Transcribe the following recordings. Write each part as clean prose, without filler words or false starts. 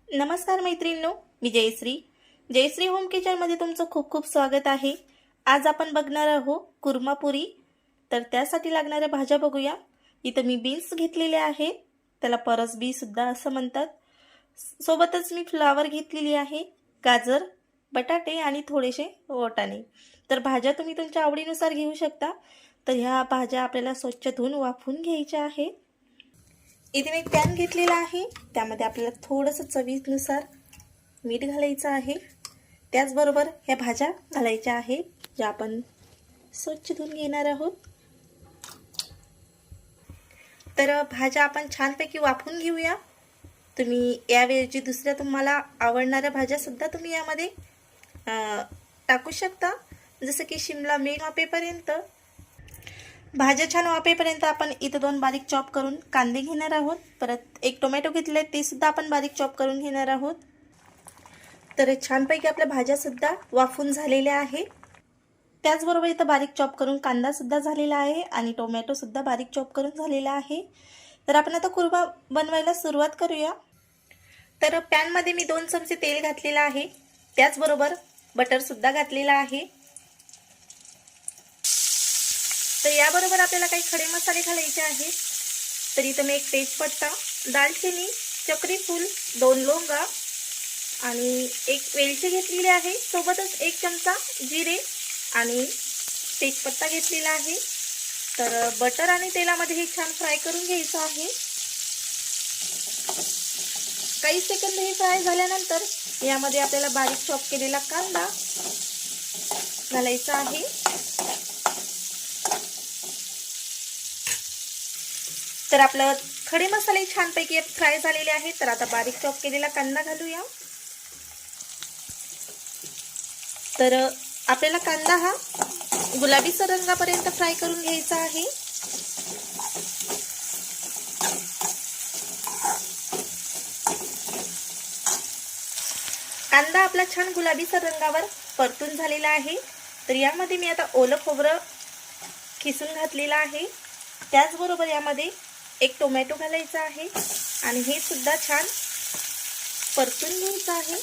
नमस्कार मैत्रिणींनो, मी जयश्री होम किचनमध्ये तुमचं खूप खूप स्वागत आहे। आज आपण बघणार आहोत कुर्मापुरी। तर त्यासाठी लागणाऱ्या भाज्या बघूया। इथं मी बीन्स घेतलेले आहे, त्याला परसबी सुद्धा असं म्हणतात। सोबतच मी फ्लावर घेतलेली आहे, गाजर, बटाटे आणि थोडेसे वाटाणे। तर भाज्या तुम्ही तुमच्या आवडीनुसार घेऊ शकता। तर ह्या भाज्या आपल्याला स्वच्छ धुवून वाफवून घ्यायच्या आहेत। इथे मी एक पॅन घेतलेला आहे, त्यामध्ये आपल्याला थोडंसं चवीनुसार मीठ घालायचं आहे। त्याचबरोबर ह्या भाज्या घालायच्या आहेत, ज्या आपण स्वच्छ धुवून घेणार आहोत। तर भाज्या आपण छानपैकी वाफवून घेऊया। तुम्ही याऐवजी दुसऱ्या तुम्हाला आवडणाऱ्या भाज्या सुद्धा तुम्ही यामध्ये टाकू शकता, जसं की शिमला मिर्च वाफेपर्यंत। भाज्या छान वाफेपर्यंत आपण इथे 2 बारीक चॉप करून कांदे घेणार आहोत। परत एक टोमॅटो घेतले, ते सुद्धा आपण बारीक चॉप करून घेणार आहोत। तर छानपैकी आपल्या भाज्या सुद्धा वाफून झालेल्या आहेत। त्याचबरोबर इथे बारीक चॉप करून कांदा सुद्धा झालेला आहे आणि टोमॅटो सुद्धा बारीक चॉप करून झालेला आहे। तर आपण आता कुर्मा बनवायला सुरुवात करूया। तर पॅन मध्ये मी 2 चमचे तेल घातलेला आहे, त्याचबरोबर बटर सुद्धा घातलेला आहे। तर याबरोबर आपल्याला काही खडे मसाले घालायचे आहेत। तर इथे मी एक तेजपत्ता, दालचिनी, चक्री फूल, 2 लवंगा आणि एक वेलची घेतलेली आहे। सोबतच 1 चमचा जिरे आणि तेजपत्ता घेतलेला आहे। तर बटर आणि तेलामध्ये हे छान फ्राय करून घ्यायचं आहे। काही सेकंद हे फ्राय झाल्यानंतर यामध्ये आपल्याला बारीक चॉप केलेला कांदा घालायचा आहे। तर आपलं खडे मसाले छानपैकी फ्राय झालेले आहेत। तर आता बारीक चॉप केलेला कांदा घालूया। तर आपल्याला कांदा हा गुलाबीसर रंगापर्यंत फ्राय करून घ्यायचा आहे। कांदा आपला छान गुलाबीसर रंगावर परतून झालेला आहे। तर यामध्ये मी आता ओलं खोबरं खिसून घातलेलं आहे। त्याचबरोबर यामध्ये 1 टोमॅटो घालायचा आहे आणि हे सुद्धा छान परतून घ्यायचं आहे।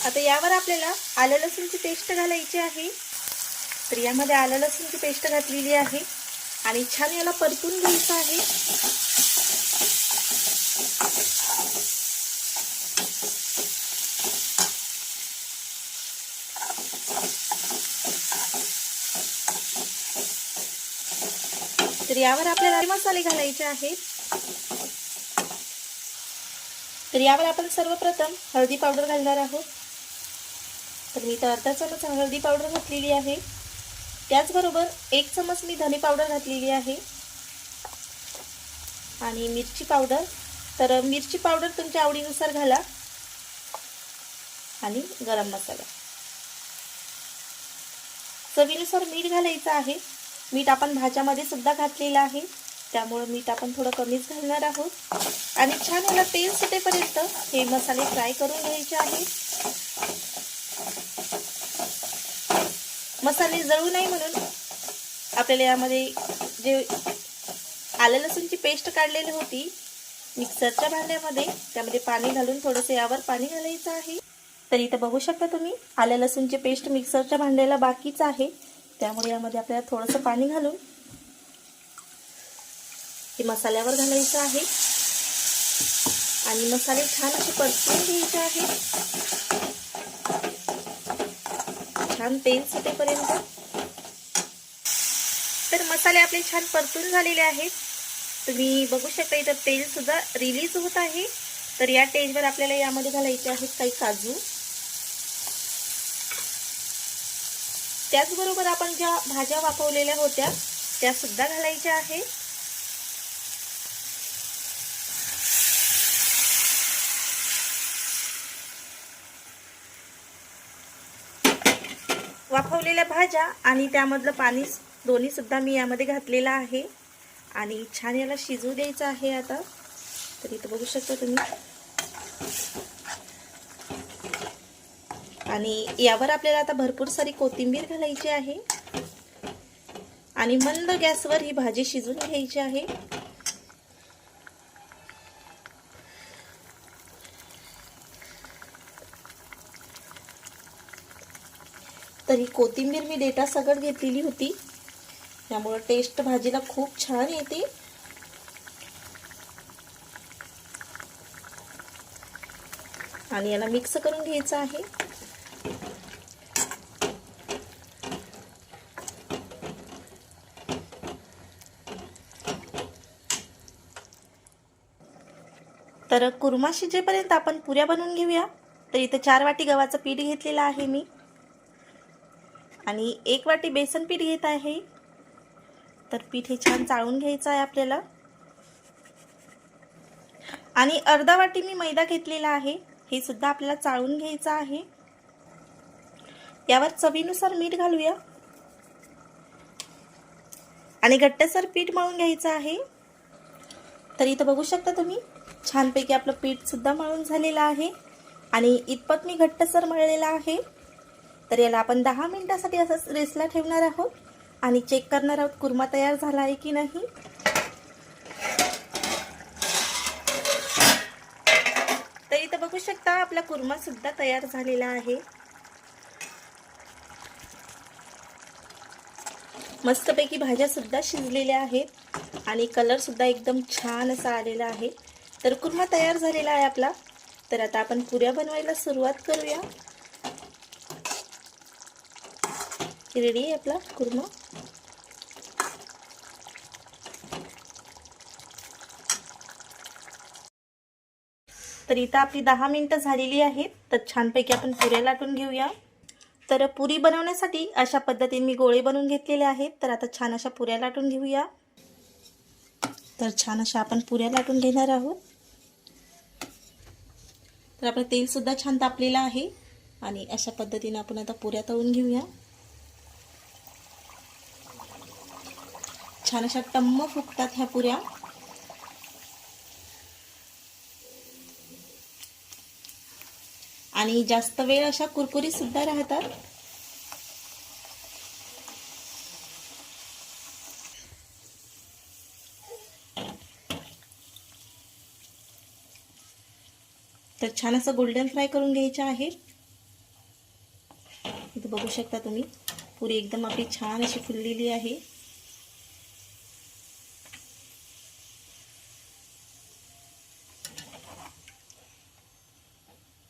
आता यावर आपल्याला आलं लसूणची पेस्ट घालायची आहे। तर यामध्ये आलं लसूणची पेस्ट घातलेली आहे आणि छान याला परतून घ्यायचं आहे। तर यावर आपल्याला मसाले घालायचे आहेत। तर यावर आपण सर्वप्रथम हळदी पावडर घालणार आहोत। तर मी अर्धा चमच हळदी पावडर घातलेली आहे। त्याचबरोबर 1 चमच मी धने पावडर घातलेली आहे आणि मिरची पावडर। तर मिरची पावडर तुमच्या आवडीनुसार घाला आणि गरम मसाला, चवीनुसार मीठ घालायचं आहे। मीठ आपण भाज्यामध्ये सुद्धा घातलेलं आहे, त्यामुळे मीठ आपण थोडं कमीच घालणार आहोत। आणि छान याला तेल सुटेपर्यंत हे मसाले फ्राय करून घ्यायचे आहेत। मसाले जळू नये म्हणून आपल्याला यामध्ये जे आलं लसूणची पेस्ट काढलेली होती मिक्सरच्या भांड्यामध्ये, त्यामध्ये पाणी घालून थोडंसं यावर पाणी घालायचं आहे। तर इथं बघू शकता तुम्ही, आलं लसूणची पेस्ट मिक्सरच्या भांड्याला बाकीच आहे, त्यामुळे यामध्ये आपल्याला थोडंसं पाणी घालून हे मसाल्यावर घालायचं आहे आणि मसाले छान असे परतून घ्यायचे आहेत, छान तेल सुटेपर्यंत। तर मसाले आपले छान परतून झालेले आहेत। तुम्ही बघू शकता इथं तेल सुद्धा रिलीज होत आहे। तर या स्टेजवर आपल्याला यामध्ये घालायचे आहेत काही काजू। त्याचबरोबर आपण ज्या भाज्या वाफवलेल्या होत्या त्या सुद्धा घालायच्या आहेत। वाफवलेल्या भाज्या आणि त्यामधलं पाणी दोन्ही सुद्धा मी यामध्ये घातलेलं आहे आणि छान याला शिजू द्यायचं आहे। आता तर इथं बघू शकता तुम्ही आणि यावर आपल्याला आता भरपूर सारी कोथिंबीर घालायची आहे आणि मंद गॅसवर ही भाजी शिजून घ्यायची आहे। तर ही कोथिंबीर मी देठा सगळं घेतलेली होती, त्यामुळे टेस्ट भाजीला खूप छान येते। आणि याला मिक्स करून घ्यायचं आहे। तर कुर्मा शिजेपर्यंत आपण पुऱ्या बनवून घेऊया। तर इथे 4 वाटी गव्हाचं पीठ घेतलेलं आहे मी आणि 1 वाटी बेसन पीठ घेत आहे। तर पीठ हे छान चाळून घ्यायचं आहे आपल्याला आणि अर्धा वाटी मी मैदा घेतलेला आहे, हे सुद्धा आपल्याला चाळून घ्यायचं आहे। यावर चवीनुसार मीठ घालूया आणि घट्टसर पीठ मळून घ्यायचं आहे। तर इथं बघू शकता तुम्ही छानपैकी आपलं पीठ सुद्धा मळून झालेलं आहे आणि इतपत मी घट्टसर मळलेला आहे। तर याला आपण 10 मिनिटांसाठी असंच रेस्टला ठेवणार आहोत आणि चेक करणार आहोत कुर्मा तयार झाला आहे की नाही। तर इथं बघू शकता आपला कुर्मा सुद्धा तयार झालेला आहे। मस्तपैकी भाज्या सुद्धा शिजलेल्या आहेत आणि कलर सुद्धा एकदम छान असा आलेला आहे। तर कुर्मा तयार झालेला आहे आपला। तर आता आपण पुऱ्या बनवायला सुरुवात करूया। रेडी आहे आपला कुर्मा। तर इथं आपली 10 मिनिटं झालेली आहेत। तर छानपैकी आपण पुऱ्या लाटून घेऊया। तर पुरी बनवण्यासाठी अशा पद्धतीने मी गोळे बनवून घेतलेले आहेत। तर आता छान अशा पुऱ्या लाटून घेऊया। तर छान अशा आपण पुऱ्या लाटून घेणार आहोत। तर आपलं तेल सुद्धा छान तापलेलं आहे आणि अशा पद्धतीने आपण आता पुऱ्या तळून घेऊया। छान अशा टम्म फुगतात ह्या पुऱ्या आणि जास्त वेळ अशा कुरकुरीत सुद्धा राहतात। तर छान असं गोल्डन फ्राय करून घ्यायचे आहे। इथे बघू शकता तुम्ही पुरी एकदम आपली छान अशी फुललेली आहे।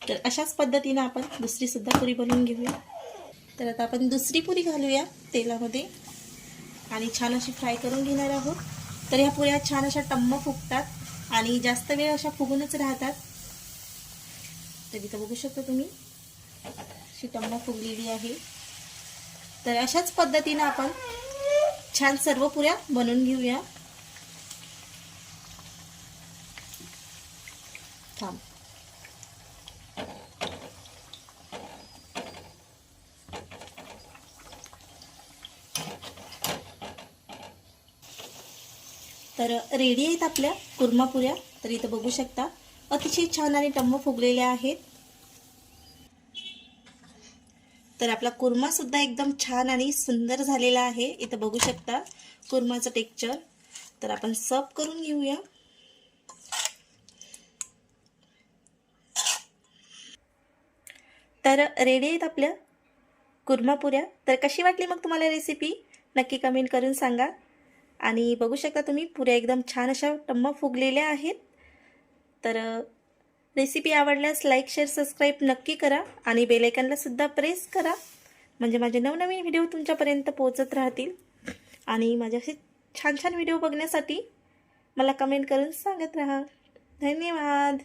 तर अशाच पद्धतीने आपण दुसरी सुद्धा पुरी बनवून घेऊया। तर आता आपण दुसरी पुरी घालूया तेलामध्ये आणि छान अशी फ्राय करून घेणार आहोत। तर ह्या पुऱ्या छान अशा टम्म फुगतात आणि जास्त वेळ अशा फुगूनच राहतात। तर इथं बघू शकता तुम्ही अशी टम्म फुगलेली आहे। तर अशाच पद्धतीने आपण छान सर्व पुऱ्या बनवून घेऊया। थांब तर रेडी आहेत आपल्या कुर्मा पुऱ्या। तर इथं बघू शकता अतिशय छान आणि टम्म फुगलेल्या आहेत। तर आपला कुर्मा सुद्धा एकदम छान आणि सुंदर झालेला आहे। इथं बघू शकता कुर्माचं टेक्स्चर। तर आपण सर्व करून घेऊया। तर रेडी आहेत आपल्या कुर्मा पुऱ्या। तर कशी वाटली मग तुम्हाला रेसिपी नक्की कमेंट करून सांगा। आणि बघू शकता तुम्ही पुऱ्या एकदम छान अशा टम्म फुगलेल्या आहेत। तर रेसिपी आवडल्यास लाईक शेअर सबस्क्राईब नक्की करा आणि बेल आयकॉनला सुद्धा प्रेस करा, म्हणजे माझे नवनवीन व्हिडिओ तुमच्यापर्यंत पोहोचत राहतील। आणि माझे असे छान छान व्हिडिओ बघण्यासाठी मला कमेंट करून सांगत राहा। धन्यवाद।